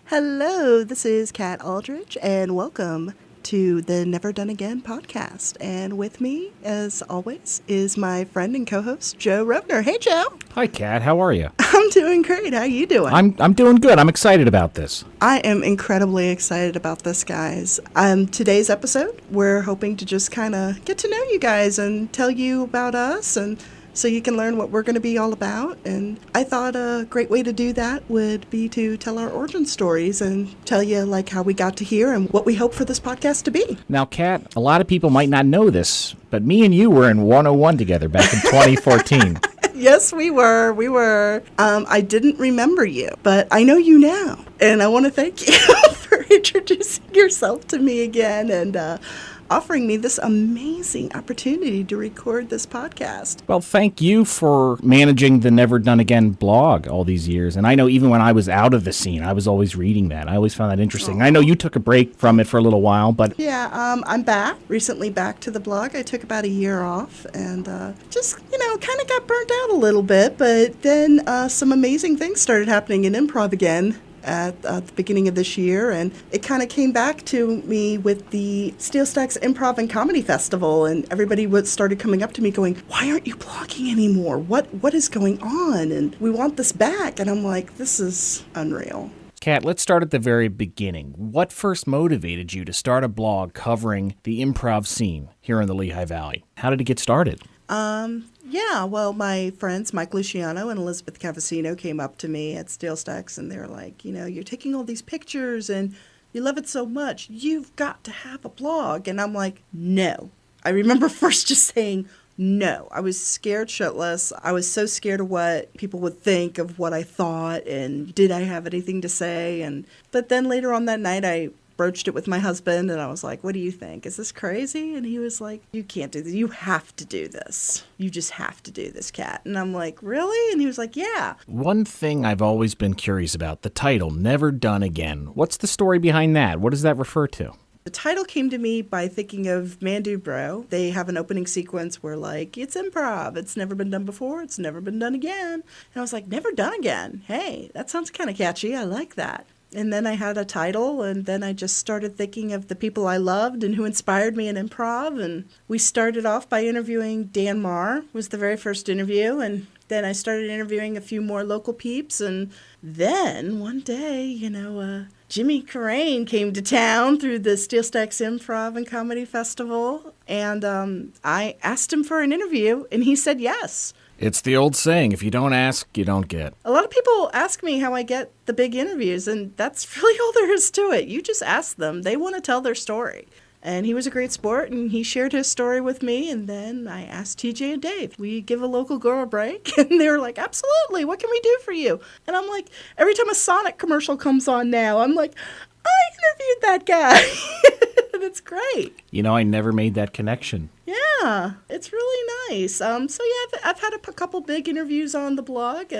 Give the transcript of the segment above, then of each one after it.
Hello, this is Kat Aldrich, and welcome to the Never Done Again podcast. And with me, as always, is my friend and co-host, Joe Rovner. Hey, Joe. Hi, Kat. How are you? I'm doing great. How you doing? I'm doing good. I'm excited about this. I am incredibly excited about this, guys. Today's episode, we're hoping to just kind of get to know you guys and tell you about us, and so you can learn what we're going to be all about. And I thought a great way to do that would be to tell our origin stories and tell you like how we got to here and what we hope for this podcast to be. Now, Kat, a lot of people might not know this, but me and you were in 101 together back in 2014. Yes, we were. I didn't remember you, but I know you now. And I want to thank you for introducing yourself to me again and offering me this amazing opportunity to record this podcast. Well, thank you for managing the Never Done Again blog all these years. And I know even when I was out of the scene, I was always reading that. I always found that interesting. I know you took a break from it for a little while, but... Yeah, I'm recently back to the blog. I took about a year off and just, kind of got burnt out a little bit. But then some amazing things started happening in improv again at the beginning of this year, and it kind of came back to me with the Steel Stacks Improv and Comedy Festival, and everybody started coming up to me going, why aren't you blogging anymore? What is going on? And we want this back. And I'm like, this is unreal. Kat, let's start at the very beginning. What first motivated you to start a blog covering the improv scene here in the Lehigh Valley? How did it get started? Yeah, well, my friends, Mike Luciano and Elizabeth Cavacino, came up to me at Steel Stacks, and they were like, you're taking all these pictures, and you love it so much. You've got to have a blog. And I'm like, no. I remember first just saying no. I was scared shitless. I was so scared of what people would think of what I thought, and did I have anything to say? But then later on that night, I broached it with my husband, and I was like, what do you think? Is this crazy? And he was like, you can't do this. You have to do this. You just have to do this, Kat. And I'm like, really? And he was like, yeah. One thing I've always been curious about, the title, Never Done Again. What's the story behind that? What does that refer to? The title came to me by thinking of Mandu Bro. They have an opening sequence where, it's improv. It's never been done before. It's never been done again. And I was like, never done again. Hey, that sounds kind of catchy. I like that. And then I had a title, and then I just started thinking of the people I loved and who inspired me in improv. And we started off by interviewing Dan Marr, was the very first interview. And then I started interviewing a few more local peeps. And then one day, Jimmy Carrane came to town through the Steel Stacks Improv and Comedy Festival. And I asked him for an interview, and he said yes. It's the old saying, if you don't ask, you don't get. A lot of people ask me how I get the big interviews, and that's really all there is to it. You just ask them. They want to tell their story. And he was a great sport, and he shared his story with me, and then I asked TJ and Dave, will you give a local girl a break? And they were like, absolutely, what can we do for you? And I'm like, every time a Sonic commercial comes on now, I'm like, I interviewed that guy. And it's great. I never made that connection. Yeah, it's really nice. So yeah, I've had a couple big interviews on the blog,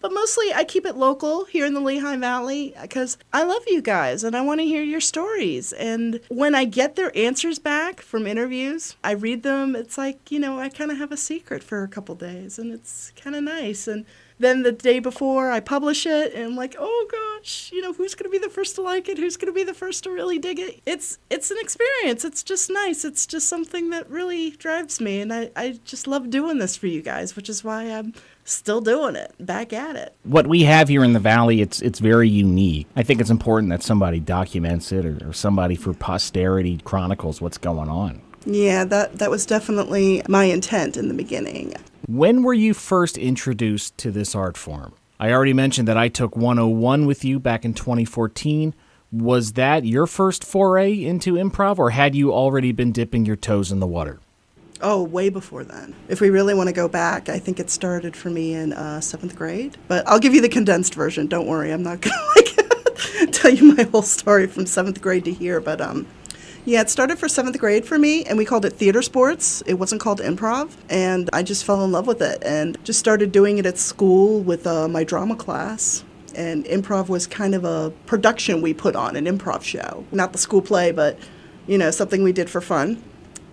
but mostly I keep it local here in the Lehigh Valley because I love you guys and I want to hear your stories. And when I get their answers back from interviews, I read them. It's like, I kind of have a secret for a couple days, and it's kind of nice. And then the day before I publish it, and I'm like, oh gosh, who's going to be the first to like it? Who's going to be the first to really dig it? It's an experience. It's just nice. It's just something that really drives me, and I just love doing this for you guys, which is why I'm still doing it, back at it. What we have here in the Valley, it's very unique. I think it's important that somebody documents it or somebody for posterity chronicles what's going on. Yeah, that was definitely my intent in the beginning. When were you first introduced to this art form? I already mentioned that I took 101 with you back in 2014. Was that your first foray into improv, or had you already been dipping your toes in the water? Oh, way before then. If we really want to go back, I think it started for me in 7th grade. But I'll give you the condensed version. Don't worry, I'm not going to tell you my whole story from 7th grade to here. But yeah, it started for 7th grade for me, and we called it theater sports. It wasn't called improv, and I just fell in love with it and just started doing it at school with my drama class. And improv was kind of a production we put on, an improv show. Not the school play, but, something we did for fun.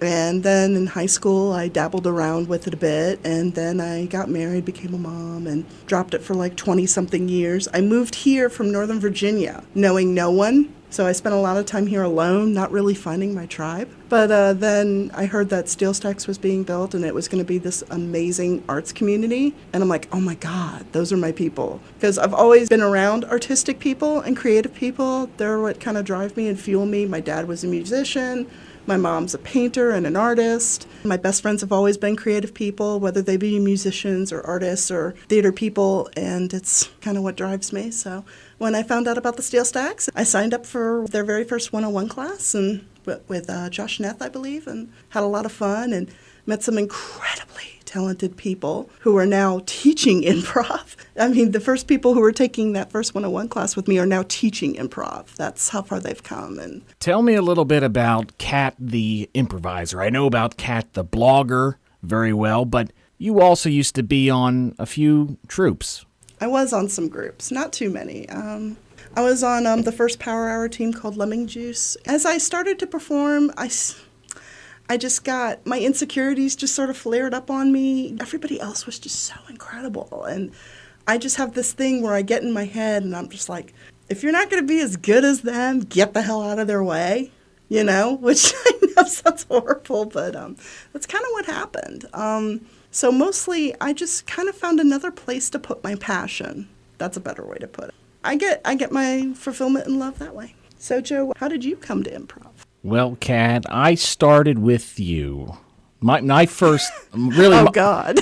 And then in high school, I dabbled around with it a bit, and then I got married, became a mom, and dropped it for like 20-something years. I moved here from Northern Virginia, knowing no one, so I spent a lot of time here alone, not really finding my tribe. But then I heard that Steel Stacks was being built, and it was going to be this amazing arts community, and I'm like, oh my God, those are my people. Because I've always been around artistic people and creative people. They're what kind of drive me and fuel me. My dad was a musician. My mom's a painter and an artist. My best friends have always been creative people, whether they be musicians or artists or theater people, and it's kind of what drives me. So when I found out about the Steel Stacks, I signed up for their very first 101 class and with Josh Neth, I believe, and had a lot of fun and met some incredibly talented people who are now teaching improv. I mean, the first people who were taking that first 101 class with me are now teaching improv. That's how far they've come. And tell me a little bit about Kat the improviser. I know about Kat the blogger very well, but you also used to be on a few troupes. I was on some groups, not too many. I was on the first Power Hour team called Lemon Juice. As I started to perform, I just got, my insecurities just sort of flared up on me. Everybody else was just so incredible. And I just have this thing where I get in my head and I'm just like, if you're not going to be as good as them, get the hell out of their way, you know, which I know sounds horrible, but that's kind of what happened. So mostly I just kind of found another place to put my passion. That's a better way to put it. I get my fulfillment and love that way. So Joe, how did you come to improv? Well, Kat, I started with you. My first, really. Oh, God.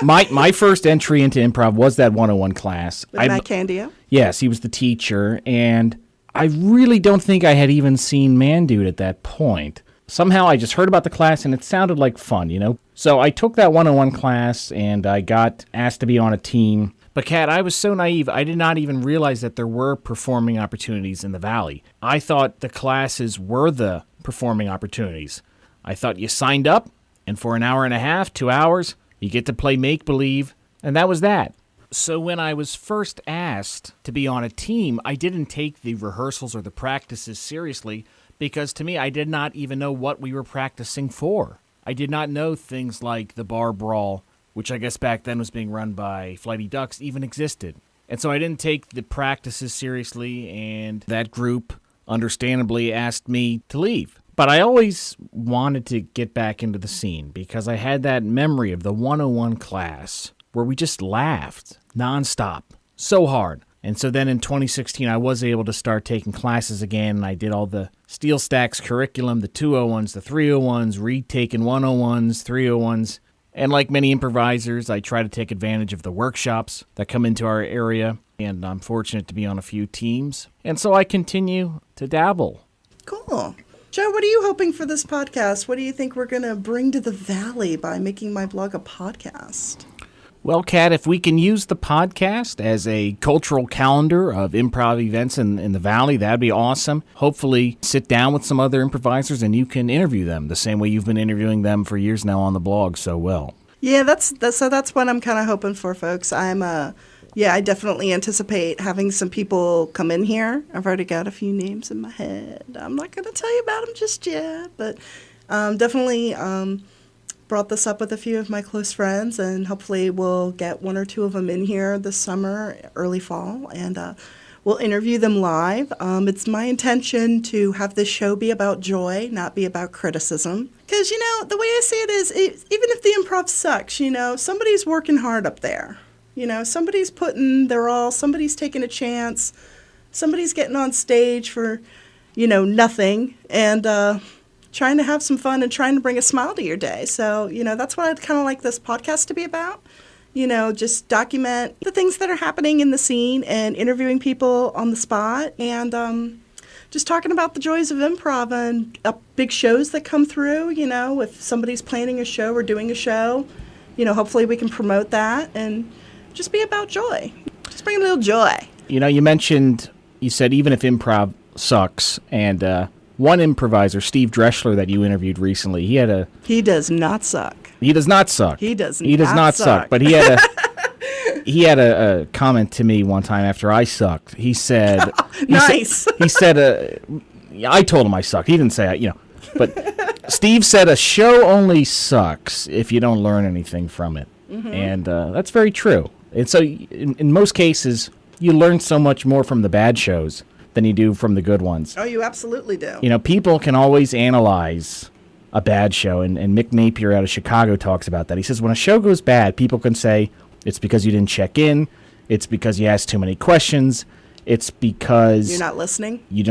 my first entry into improv was that 101 class. With Matt Candio? Yes, he was the teacher, and I really don't think I had even seen Mandude at that point. Somehow I just heard about the class, and it sounded like fun, you know? So I took that 101 class, and I got asked to be on a team. But, Kat, I was so naive, I did not even realize that there were performing opportunities in the Valley. I thought the classes were the performing opportunities. I thought you signed up, and for an hour and a half, 2 hours, you get to play make-believe, and that was that. So when I was first asked to be on a team, I didn't take the rehearsals or the practices seriously, because to me, I did not even know what we were practicing for. I did not know things like the bar brawl, which I guess back then was being run by Flighty Ducks, even existed. And so I didn't take the practices seriously, and that group understandably asked me to leave. But I always wanted to get back into the scene because I had that memory of the 101 class where we just laughed nonstop, so hard. And so then in 2016, I was able to start taking classes again, and I did all the Steel Stacks curriculum, the 201s, the 301s, retaking 101s, 301s. And like many improvisers, I try to take advantage of the workshops that come into our area, and I'm fortunate to be on a few teams. And so I continue to dabble. Cool. Joe, what are you hoping for this podcast? What do you think we're going to bring to the Valley by making my blog a podcast? Well, Kat, if we can use the podcast as a cultural calendar of improv events in the Valley, that'd be awesome. Hopefully sit down with some other improvisers and you can interview them the same way you've been interviewing them for years now on the blog so well. Yeah, that's what I'm kind of hoping for, folks. I definitely anticipate having some people come in here. I've already got a few names in my head. I'm not going to tell you about them just yet, but definitely brought this up with a few of my close friends, and hopefully we'll get one or two of them in here this summer, early fall, and we'll interview them live. It's my intention to have this show be about joy, not be about criticism. Because, you know, the way I see it is, even if the improv sucks, you know, somebody's working hard up there. You know, somebody's putting their all, somebody's taking a chance, somebody's getting on stage for, you know, nothing, and trying to have some fun and trying to bring a smile to your day. So, you know, that's what I'd kind of like this podcast to be about. You know, just document the things that are happening in the scene and interviewing people on the spot, and just talking about the joys of improv and big shows that come through. You know, if somebody's planning a show or doing a show, you know, hopefully we can promote that and just be about joy. Just bring a little joy. You know, you said even if improv sucks, and one improviser, Steve Dreschler, that you interviewed recently, he does not suck. He does not suck. He does not suck. But he had a comment to me one time after I sucked. He said, nice. He said, I told him I sucked. He didn't say, but Steve said a show only sucks if you don't learn anything from it. And that's very true. And so in most cases, you learn so much more from the bad shows than you do from the good ones. Oh, you absolutely do. You know, people can always analyze a bad show, and Mick Napier out of Chicago talks about that. He says when a show goes bad, people can say it's because you didn't check in, it's because you asked too many questions, it's because You're not listening, you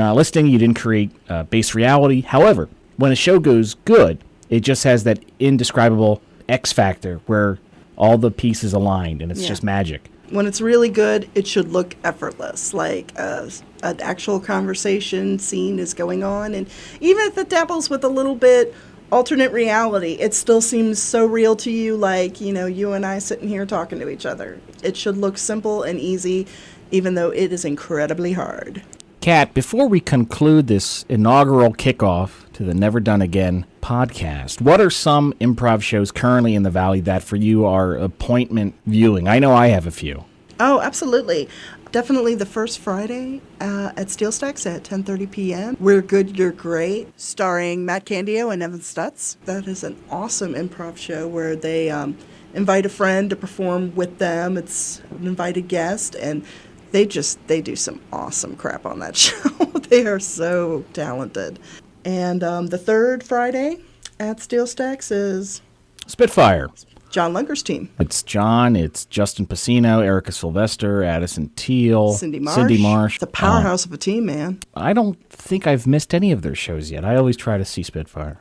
didn't create base reality. However, when a show goes good, it just has that indescribable X factor where all the pieces aligned, and it's just magic. When it's really good, it should look effortless, like an actual conversation scene is going on. And even if it dabbles with a little bit alternate reality, it still seems so real to you, like, you know, you and I sitting here talking to each other. It should look simple and easy, even though it is incredibly hard. Kat, before we conclude this inaugural kickoff to the Never Done Again podcast, what are some improv shows currently in the Valley that for you are appointment viewing? I know I have a few. Oh, absolutely. Definitely the first Friday at Steel Stacks at 10:30 p.m. We're Good, You're Great, starring Matt Candio and Evan Stutz. That is an awesome improv show where they invite a friend to perform with them. It's an invited guest, and they do some awesome crap on that show. They are so talented. And the third Friday at Steel Stacks is Spitfire. John Lunger's team. It's John, it's Justin Pacino, Erica Sylvester, Addison Teal, Cindy Marsh. The powerhouse of a team, man. I don't think I've missed any of their shows yet. I always try to see Spitfire.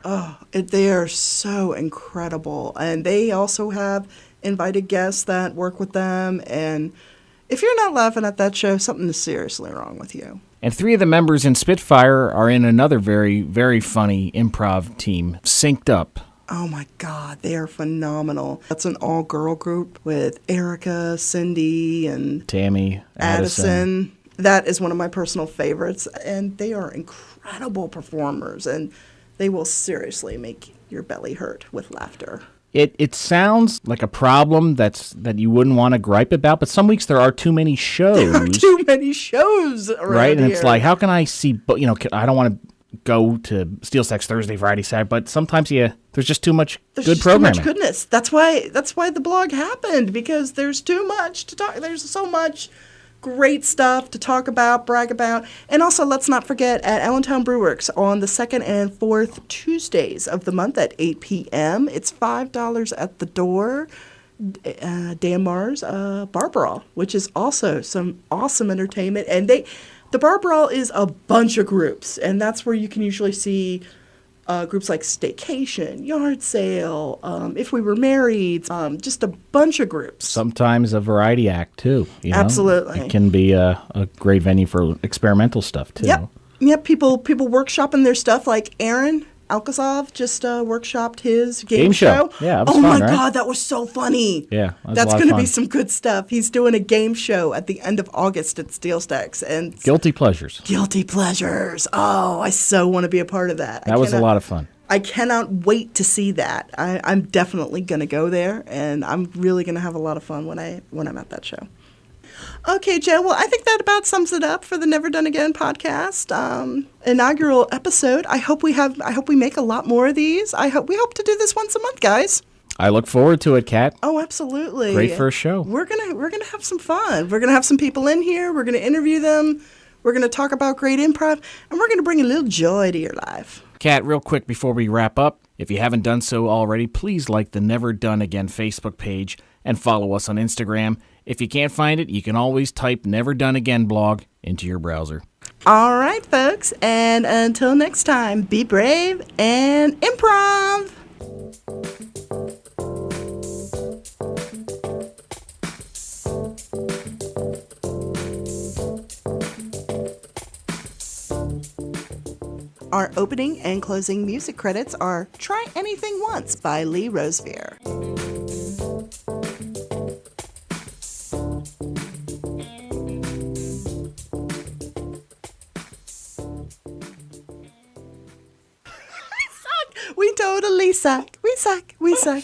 They are so incredible. And they also have invited guests that work with them. And if you're not laughing at that show, something is seriously wrong with you. And 3 of the members in Spitfire are in another very, very funny improv team, Synced Up. Oh my God, they are phenomenal. That's an all-girl group with Erica, Cindy, and Tammy, Addison. That is one of my personal favorites, and they are incredible performers, and they will seriously make your belly hurt with laughter. It sounds like a problem that you wouldn't want to gripe about, but some weeks there are too many shows. There are too many shows around right? And here. it's like, how can I see, I don't want to go to Steel Stacks Thursday, Friday, Saturday, but sometimes there's just too much good programming. Too much goodness. That's why the blog happened, because there's too much to talk. There's so much great stuff to talk about, brag about. And also, let's not forget, at Allentown Brewworks on the 2nd and 4th Tuesdays of the month at 8 p.m. It's $5 at the door. Dan Mars Bar Brawl, which is also some awesome entertainment. And the Bar Brawl is a bunch of groups, and that's where you can usually see groups like Staycation, Yard Sale, If We Were Married, just a bunch of groups. Sometimes a variety act, too. Absolutely. It can be a great venue for experimental stuff, too. Yep. People workshopping their stuff, like Aaron Alkazov just workshopped his game show. Yeah, it was fun, my right? God, that was so funny. Yeah, that's going to be some good stuff. He's doing a game show at the end of August at Steel Stacks, and Guilty Pleasures. Oh, I so want to be a part of that. That was a lot of fun. I cannot wait to see that. I'm definitely going to go there, and I'm really going to have a lot of fun when I'm at that show. Okay, Joe. Well, I think that about sums it up for the Never Done Again podcast inaugural episode. I hope we make a lot more of these. We hope to do this once a month, guys. I look forward to it, Kat. Oh, absolutely. Great first show. We're gonna have some fun. We're gonna have some people in here. We're gonna interview them. We're gonna talk about great improv, and we're gonna bring a little joy to your life. Kat, real quick before we wrap up, if you haven't done so already, please like the Never Done Again Facebook page and follow us on Instagram. If you can't find it, you can always type Never Done Again blog into your browser. All right, folks, and until next time, be brave and improv. Our opening and closing music credits are Try Anything Once by Lee Rosevere. We totally suck. We suck.